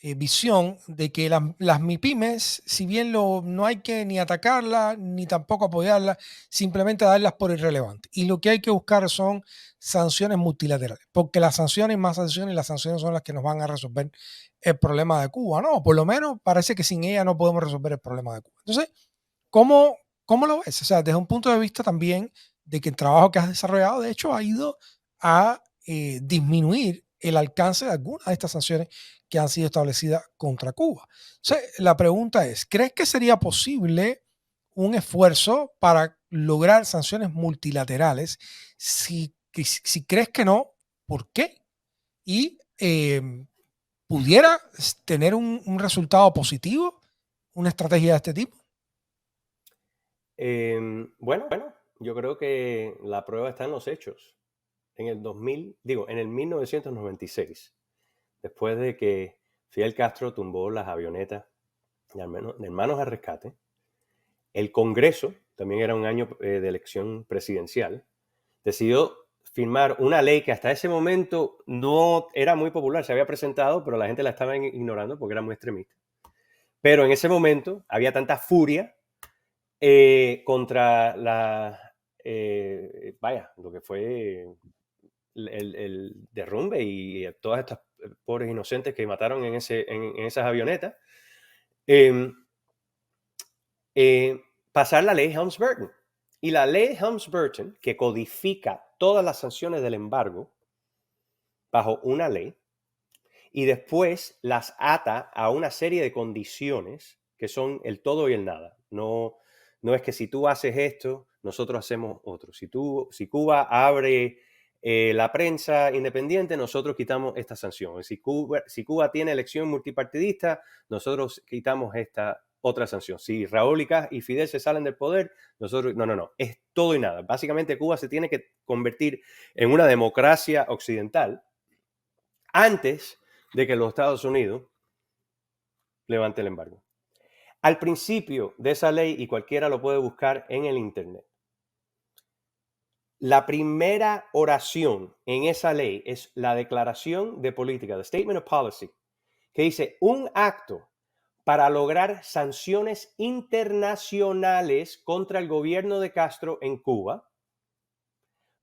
visión de que las MIPYMES, si bien no hay que ni atacarlas ni tampoco apoyarlas, simplemente darlas por irrelevantes. Y lo que hay que buscar son sanciones multilaterales, porque las sanciones, más sanciones, y las sanciones son las que nos van a resolver el problema de Cuba, ¿no? Por lo menos parece que sin ella no podemos resolver el problema de Cuba. Entonces, ¿cómo, cómo lo ves? O sea, desde un punto de vista también de que el trabajo que has desarrollado, de hecho, ha ido a disminuir el alcance de algunas de estas sanciones que han sido establecidas contra Cuba. Entonces, la pregunta es, ¿crees que sería posible un esfuerzo para lograr sanciones multilaterales? Si crees que no, ¿por qué? Y pudiera tener un resultado positivo, una estrategia de este tipo. Bueno, yo creo que la prueba está en los hechos. En el 2000, en el 1996, después de que Fidel Castro tumbó las avionetas de Hermanos al Rescate, el Congreso, también era un año de elección presidencial, decidió firmar una ley que hasta ese momento no era muy popular, se había presentado, pero la gente la estaba ignorando porque era muy extremista. Pero en ese momento había tanta furia contra lo que fue el derrumbe y todas estas pobres inocentes que mataron en esas avionetas, eh, eh, pasar la ley Helms-Burton. Y la ley Helms-Burton, que codifica todas las sanciones del embargo bajo una ley, y después las ata a una serie de condiciones que son el todo y el nada. No es que si tú haces esto, nosotros hacemos otro. Si Cuba abre la prensa independiente, nosotros quitamos esta sanción. Si Cuba tiene elección multipartidista, nosotros quitamos esta otra sanción. Si Raúl y Fidel se salen del poder, nosotros... No. Es todo y nada. Básicamente Cuba se tiene que convertir en una democracia occidental antes de que los Estados Unidos levante el embargo. Al principio de esa ley, y cualquiera lo puede buscar en el Internet, la primera oración en esa ley es la declaración de política, the Statement of Policy, que dice un acto para lograr sanciones internacionales contra el gobierno de Castro en Cuba,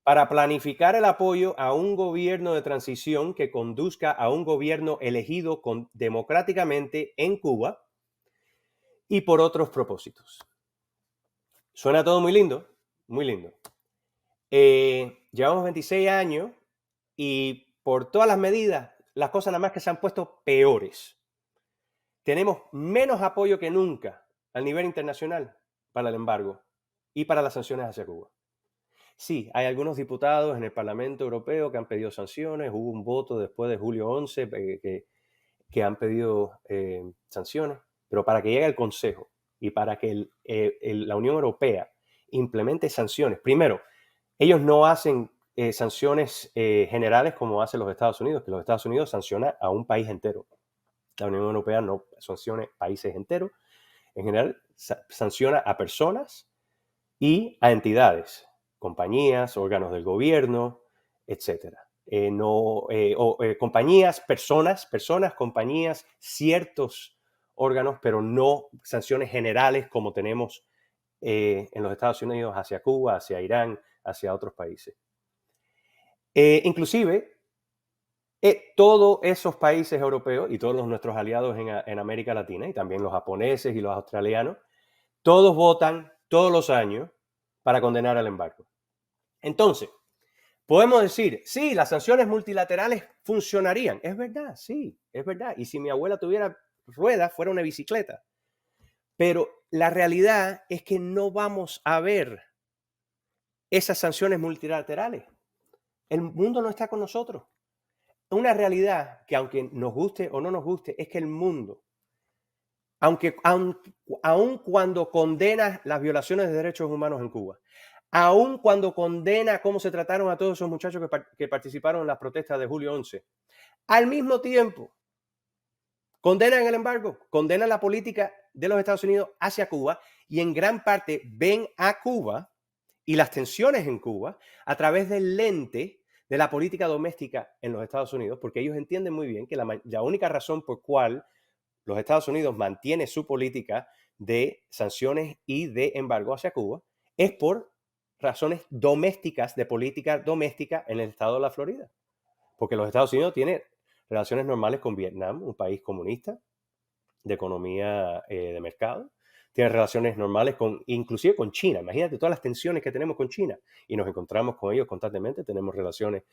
para planificar el apoyo a un gobierno de transición que conduzca a un gobierno elegido democráticamente en Cuba y por otros propósitos. Suena todo muy lindo, muy lindo. Llevamos 26 años y por todas las medidas, las cosas nada más que se han puesto peores. Tenemos menos apoyo que nunca a nivel internacional para el embargo y para las sanciones hacia Cuba. Sí, hay algunos diputados en el Parlamento Europeo que han pedido sanciones. Hubo un voto después de julio 11 que han pedido sanciones, pero para que llegue al Consejo y para que la Unión Europea implemente sanciones, primero, ellos no hacen sanciones generales como hacen los Estados Unidos, que los Estados Unidos sancionan a un país entero. La Unión Europea no sanciona países enteros. En general, sanciona a personas y a entidades, compañías, órganos del gobierno, etcétera. Compañías, personas, compañías, ciertos órganos, pero no sanciones generales como tenemos en los Estados Unidos hacia Cuba, hacia Irán, hacia otros países. Inclusive, todos esos países europeos y todos nuestros aliados en América Latina, y también los japoneses y los australianos, todos votan todos los años para condenar al embargo. Entonces, podemos decir, sí, las sanciones multilaterales funcionarían. Es verdad, sí, es verdad. Y si mi abuela tuviera ruedas, fuera una bicicleta. Pero la realidad es que no vamos a ver esas sanciones multilaterales. El mundo no está con nosotros. Una realidad que aunque nos guste o no nos guste, es que el mundo, aun cuando condena las violaciones de derechos humanos en Cuba, aun cuando condena cómo se trataron a todos esos muchachos que participaron en las protestas de julio 11, al mismo tiempo condenan el embargo, condenan la política de los Estados Unidos hacia Cuba y en gran parte ven a Cuba y las tensiones en Cuba a través del lente de la política doméstica en los Estados Unidos, porque ellos entienden muy bien que la única razón por cual los Estados Unidos mantiene su política de sanciones y de embargo hacia Cuba es por razones domésticas, de política doméstica en el estado de la Florida. Porque los Estados Unidos tienen relaciones normales con Vietnam, un país comunista, de economía de mercado. Tiene relaciones normales inclusive con China. Imagínate todas las tensiones que tenemos con China y nos encontramos con ellos constantemente. Tenemos relaciones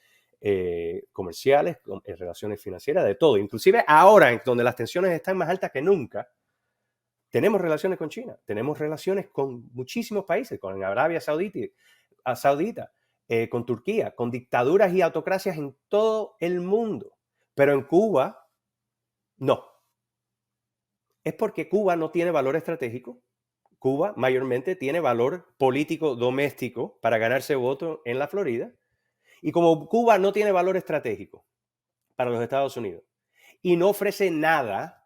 comerciales, relaciones financieras, de todo. Inclusive ahora, donde las tensiones están más altas que nunca, tenemos relaciones con China. Tenemos relaciones con muchísimos países, con Arabia Saudita, con Turquía, con dictaduras y autocracias en todo el mundo. Pero en Cuba, no. Es porque Cuba no tiene valor estratégico. Cuba mayormente tiene valor político doméstico para ganarse votos en la Florida. Y como Cuba no tiene valor estratégico para los Estados Unidos y no ofrece nada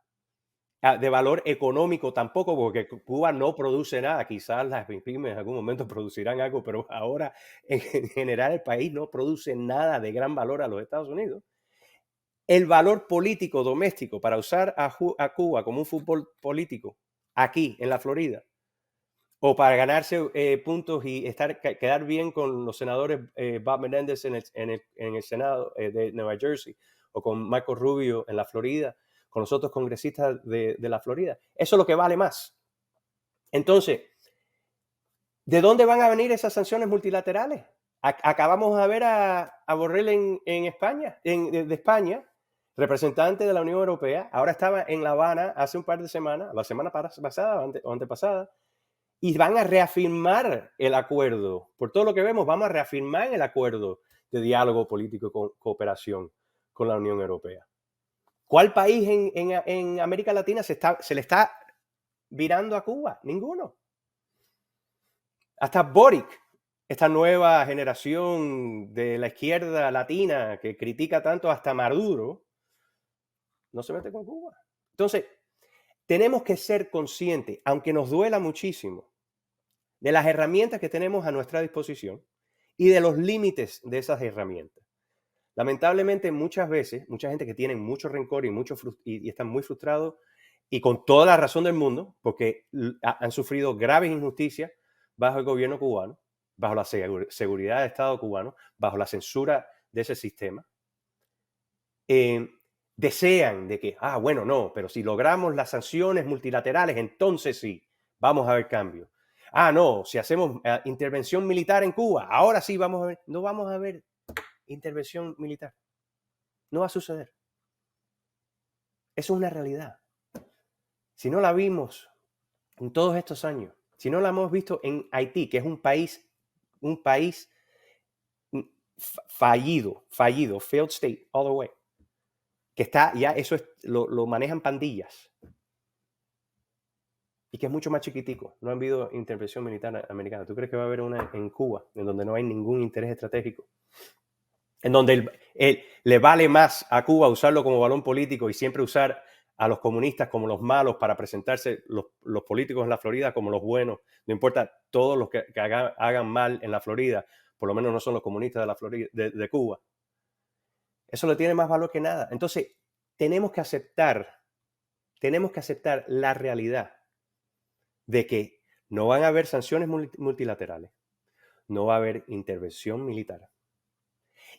de valor económico tampoco, porque Cuba no produce nada. Quizás las pymes en algún momento producirán algo, pero ahora en general el país no produce nada de gran valor a los Estados Unidos. El valor político doméstico para usar a Cuba como un fútbol político aquí en la Florida, o para ganarse puntos y quedar bien con los senadores Bob Menendez en el Senado de Nueva Jersey, o con Marco Rubio en la Florida, con los otros congresistas de la Florida. Eso es lo que vale más. Entonces, ¿de dónde van a venir esas sanciones multilaterales? Acabamos de ver a Borrell en España, de España, representante de la Unión Europea. Ahora estaba en La Habana hace un par de semanas, la semana pasada o antepasada, y van a reafirmar el acuerdo. Por todo lo que vemos, vamos a reafirmar el acuerdo de diálogo político y cooperación con la Unión Europea. ¿Cuál país en América Latina se le está virando a Cuba? Ninguno. Hasta Boric, esta nueva generación de la izquierda latina que critica tanto hasta Maduro, no se mete con Cuba. Entonces, tenemos que ser conscientes, aunque nos duela muchísimo, de las herramientas que tenemos a nuestra disposición y de los límites de esas herramientas. Lamentablemente, muchas veces, mucha gente que tiene mucho rencor y están muy frustrados, y con toda la razón del mundo, porque han sufrido graves injusticias bajo el gobierno cubano, bajo la seguridad del Estado cubano, bajo la censura de ese sistema, desean de que, bueno, no, pero si logramos las sanciones multilaterales, entonces sí, vamos a ver cambios. No, si hacemos intervención militar en Cuba, ahora sí vamos a ver. No vamos a ver intervención militar. No va a suceder. Eso es una realidad. Si no la vimos en todos estos años, si no la hemos visto en Haití, que es un país fallido, failed state all the way, que está ya, eso lo manejan pandillas, y que es mucho más chiquitico. No ha habido intervención militar americana. ¿Tú crees que va a haber una en Cuba, en donde no hay ningún interés estratégico? En donde le vale más a Cuba usarlo como balón político y siempre usar a los comunistas como los malos para presentarse los políticos en la Florida como los buenos. No importa, todos los que hagan mal en la Florida, por lo menos no son los comunistas de la Florida, de Cuba. Eso le tiene más valor que nada. Entonces, tenemos que aceptar la realidad de que no van a haber sanciones multilaterales, no va a haber intervención militar,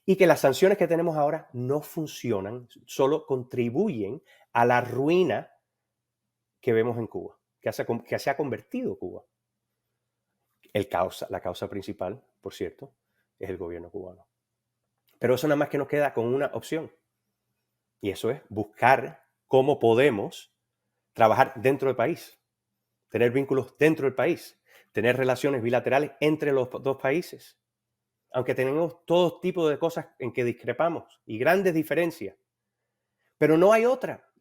y que las sanciones que tenemos ahora no funcionan, solo contribuyen a la ruina que vemos en Cuba, que se ha convertido Cuba. La causa principal, por cierto, es el gobierno cubano. Pero eso nada más que nos queda con una opción, y eso es buscar cómo podemos trabajar dentro del país, tener vínculos dentro del país, tener relaciones bilaterales entre los dos países, aunque tenemos todo tipo de cosas en que discrepamos y grandes diferencias. Pero no hay otra.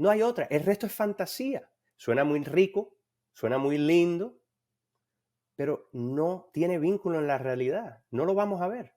El resto es fantasía. Suena muy rico, suena muy lindo, pero no tiene vínculo en la realidad. No lo vamos a ver.